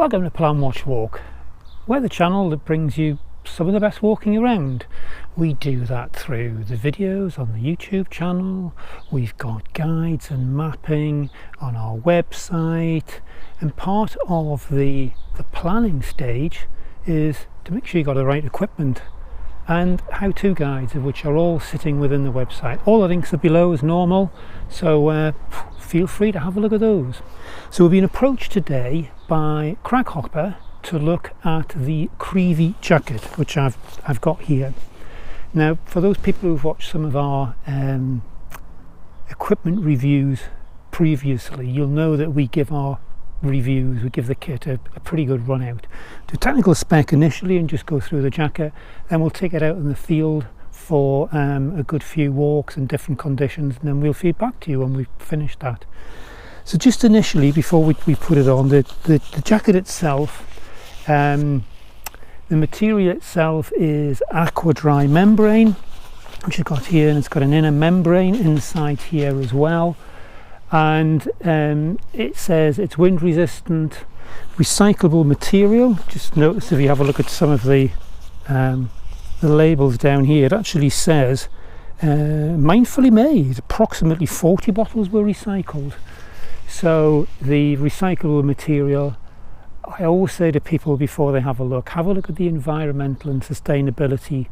Welcome to Plan Watch Walk. We're the channel that brings you some of the best walking around. We do that through the videos on the YouTube channel. We've got guides and mapping on our website, and part of the planning stage is to make sure you've got the right equipment, and how-to guides, of which are all sitting within the website. All the links are below as normal, so feel free to have a look at those. So we've been approached today by Craghoppers to look at the Creevey jacket, which I've got here. Now, for those people who've watched some of our equipment reviews previously, you'll know that we give our reviews, we give the kit a pretty good run out. Do technical spec initially and just go through the jacket, then we'll take it out in the field for a good few walks in different conditions, and then we'll feed back to you when we've finished that. So just initially, before we put it on, the jacket itself, the material itself is AquaDry Membrane, which I've got here, and it's got an inner membrane inside here as well. And it says it's wind resistant, recyclable material. Just notice if you have a look at some of the labels down here, it actually says mindfully made. Approximately 40 bottles were recycled. So the recyclable material, I always say to people before they have a look at the environmental and sustainability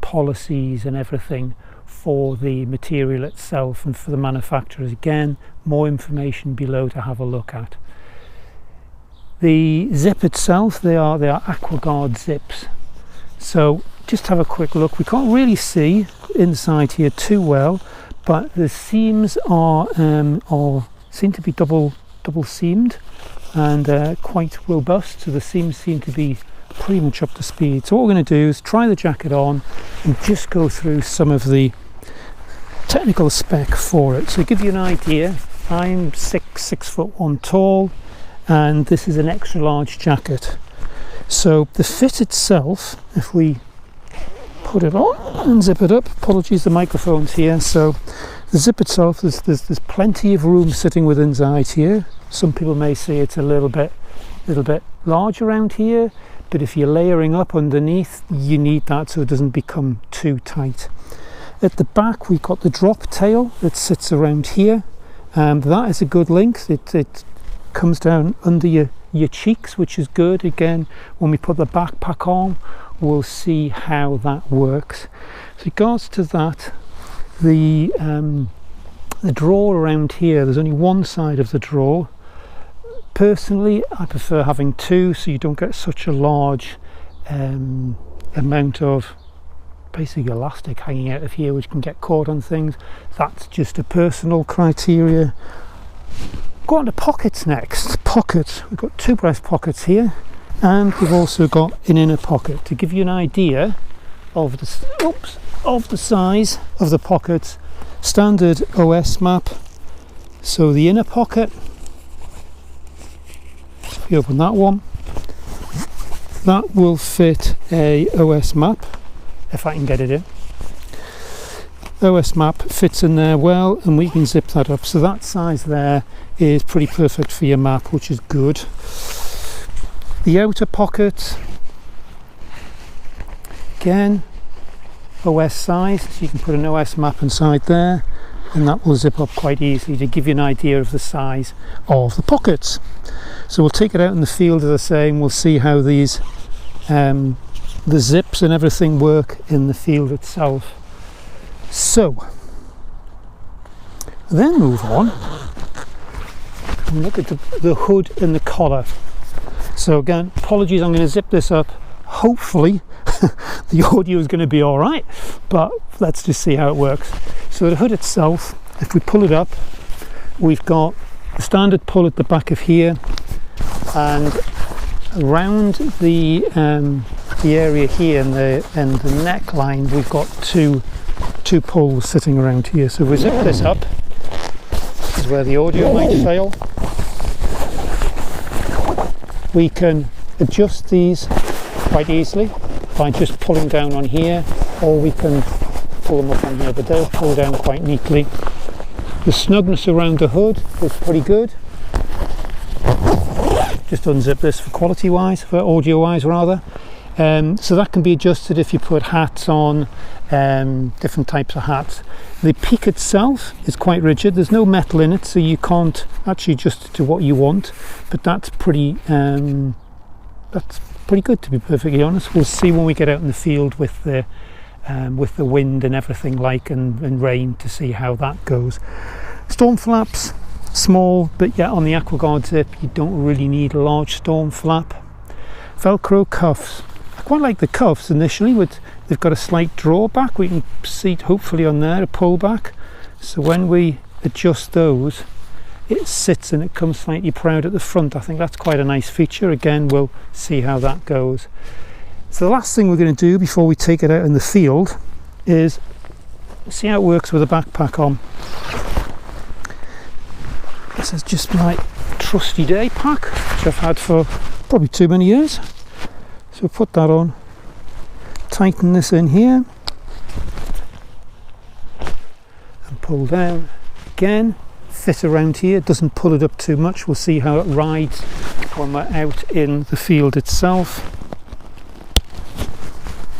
policies and everything for the material itself and for the manufacturers. Again, more information below to have a look at. The zip itself, they are AquaGuard zips. So just have a quick look. We can't really see inside here too well, but the seams are seem to be double seamed and quite robust. So the seams seem to be pretty much up to speed. So what we're going to do is try the jacket on and just go through some of the technical spec for it. So to give you an idea, I'm 6'1" tall, and this is an extra large jacket. So the fit itself, if we put it on and zip it up, apologies, the microphone's here. So the zip itself, there's plenty of room sitting within inside here. Some people may say it's a little bit large around here, but if you're layering up underneath, you need that so it doesn't become too tight. At the back, we've got the drop tail that sits around here. That is a good length. It comes down under your cheeks, which is good. Again, when we put the backpack on, we'll see how that works. With regards to that, the drawer around here, there's only one side of the drawer. Personally, I prefer having two, so you don't get such a large amount of basically elastic hanging out of here, which can get caught on things. That's just a personal criteria. Go on to pockets next. Pockets. We've got two breast pockets here, and we've also got an inner pocket. To give you an idea of the size of the pockets, standard OS map. So the inner pocket, if you open that one, that will fit a OS map, if I can get it in. OS map fits in there well, and we can zip that up. So that size there is pretty perfect for your map, which is good. The outer pocket, again, OS size, so you can put an OS map inside there, and that will zip up quite easily to give you an idea of the size of the pockets. So we'll take it out in the field, as I say, and we'll see how these the zips and everything work in the field itself. So then move on and look at the hood and the collar. So again, apologies, I'm going to zip this up. Hopefully the audio is going to be all right, but let's just see how it works. So the hood itself, if we pull it up, we've got the standard pull at the back of here, and around the area here and the neckline, we've got two pulls sitting around here. So if we zip this up, this is where the audio might fail. We can adjust these quite easily by just pulling down on here, or we can pull them up on here, but they'll pull down quite neatly. The snugness around the hood is pretty good. just unzip this for quality wise, for audio wise rather. So that can be adjusted if you put hats on, different types of hats. The peak itself is quite rigid, there's no metal in it, so you can't actually adjust it to what you want, but that's pretty good, to be perfectly honest. We'll see when we get out in the field with the wind and everything and rain, to see how that goes. Storm flaps, small, but yeah, on the AquaGuard zip you don't really need a large storm flap. Velcro cuffs, I quite like the cuffs initially, they've got a slight drawback. We can see hopefully on there a pullback, so when we adjust those it sits and it comes slightly proud at the front. I think that's quite a nice feature. Again, we'll see how that goes. So the last thing we're going to do before we take it out in the field is see how it works with a backpack on. This is just my trusty day pack, which I've had for probably too many years. So put that on, tighten this in here and pull down again, fit around here, doesn't pull it up too much. We'll see how it rides when we're out in the field itself.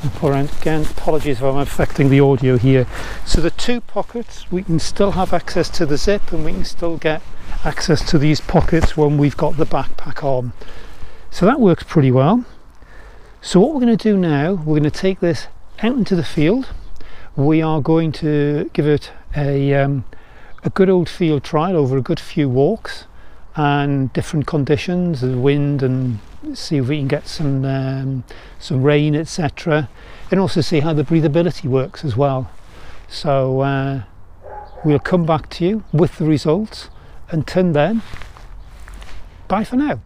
And pull around again. Apologies if I'm affecting the audio here. So the two pockets, we can still have access to the zip, and we can still get access to these pockets when we've got the backpack on. So that works pretty well. So what we're going to do now, we're going to take this out into the field. We are going to give it a good old field trial over a good few walks and different conditions, the wind, and see if we can get some rain, etc., and also see how the breathability works as well. So we'll come back to you with the results. Until then, bye for now.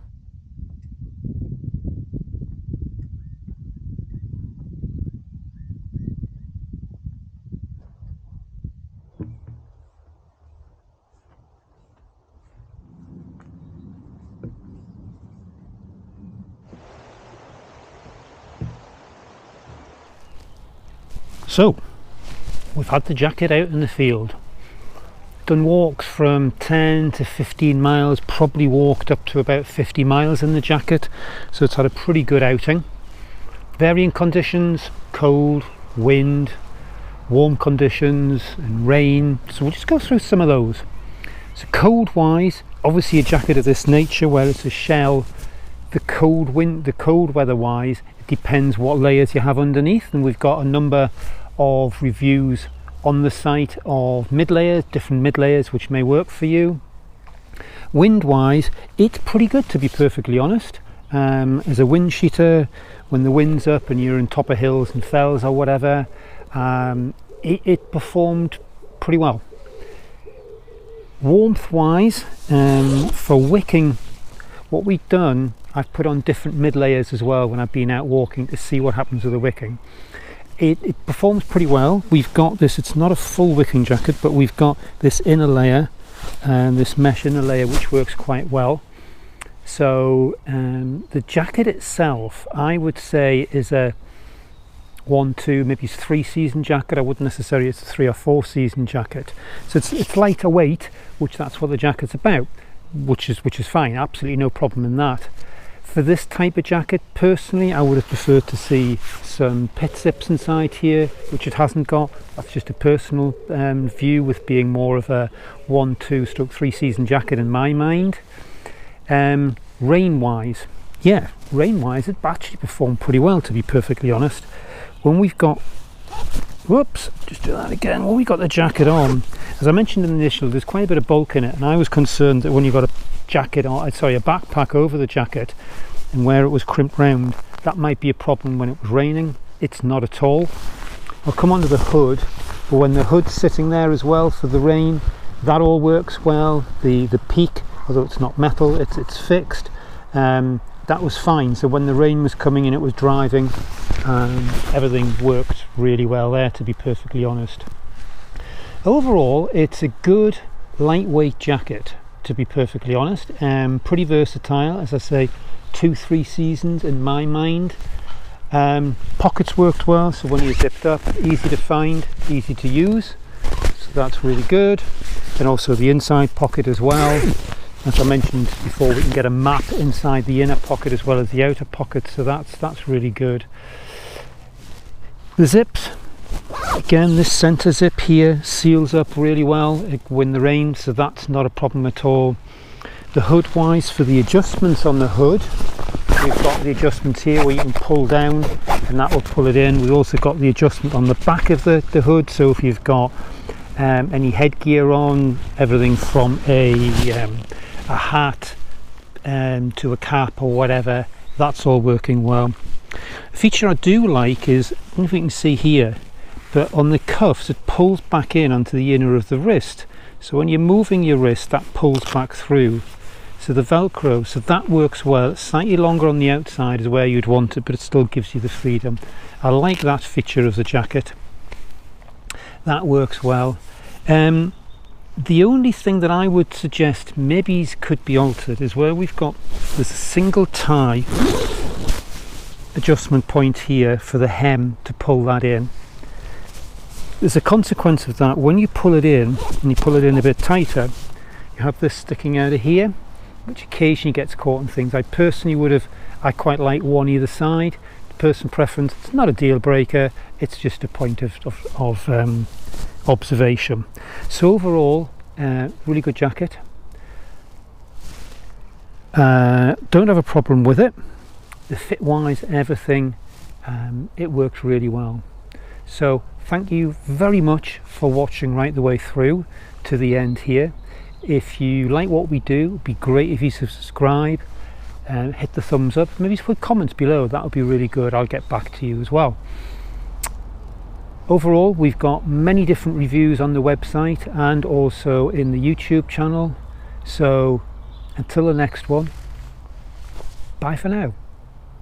So, we've had the jacket out in the field, done walks from 10 to 15 miles, probably walked up to about 50 miles in the jacket, so it's had a pretty good outing. Varying conditions, cold, wind, warm conditions and rain, so we'll just go through some of those. So cold wise, obviously a jacket of this nature where it's a shell, the cold weather wise, it depends what layers you have underneath, and we've got a number of reviews on the site of different mid layers which may work for you. Wind wise, it's pretty good, to be perfectly honest. As a wind sheeter, when the wind's up and you're on top of hills and fells or whatever, it performed pretty well. Warmth wise, for wicking, what we've done, I've put on different mid layers as well when I've been out walking to see what happens with the wicking. It performs pretty well. We've got this, it's not a full wicking jacket, but we've got this inner layer and this mesh inner layer which works quite well. So the jacket itself, I would say, is a 1, 2, maybe 3 season jacket. I wouldn't necessarily, it's a 3 or 4 season jacket. So it's lighter weight, which that's what the jacket's about, which is fine, absolutely no problem in that. For this type of jacket, personally, I would have preferred to see some pit zips inside here, which it hasn't got. That's just a personal view, with being more of a 1, 2, 3 season jacket in my mind. Rain wise, it actually performed pretty well, to be perfectly honest. When we've got, whoops, just do that again. When we got the jacket on, as I mentioned in the initial, there's quite a bit of bulk in it, and I was concerned that when you've got a backpack over the jacket and where it was crimped round, that might be a problem when it was raining. It's not at all. I'll come onto the hood, but when the hood's sitting there as well for the rain, that all works well. The peak, although it's not metal, it's fixed, that was fine. So when the rain was coming in, it was driving, everything worked really well there, to be perfectly honest. Overall, it's a good lightweight jacket, to be perfectly honest. Pretty versatile, as I say, 2-3 seasons in my mind. Pockets worked well, so when you zipped up, easy to find, easy to use, so that's really good. And also the inside pocket as well. As I mentioned before, we can get a map inside the inner pocket as well as the outer pocket, so that's really good. The zips, again, this center zip here seals up really well when the rain, so that's not a problem at all. The hood wise, for the adjustments on the hood, we've got the adjustments here where you can pull down and that will pull it in. We've also got the adjustment on the back of the hood, so if you've got any headgear on, everything from a hat to a cap or whatever, that's all working well. A feature I do like is, I don't know if you can see here, but on the cuffs it pulls back in onto the inner of the wrist, so when you're moving your wrist that pulls back through. So the Velcro, so that works well. It's slightly longer on the outside is where you'd want it, but it still gives you the freedom. I like that feature of the jacket. That works well. The only thing that I would suggest maybe could be altered is where we've got this single tie adjustment point here for the hem to pull that in. There's a consequence of that. When you pull it in, and you pull it in a bit tighter, you have this sticking out of here, which occasionally gets caught in things. I quite like one either side. Personal preference, it's not a deal breaker, it's just a point of observation. So overall, really good jacket. Don't have a problem with it. The fit wise, everything, it works really well. So thank you very much for watching right the way through to the end here. If you like what we do, it'd be great if you subscribe and hit the thumbs up. Maybe put comments below, that would be really good. I'll get back to you as well. Overall, we've got many different reviews on the website and also in the YouTube channel. So until the next one, bye for now.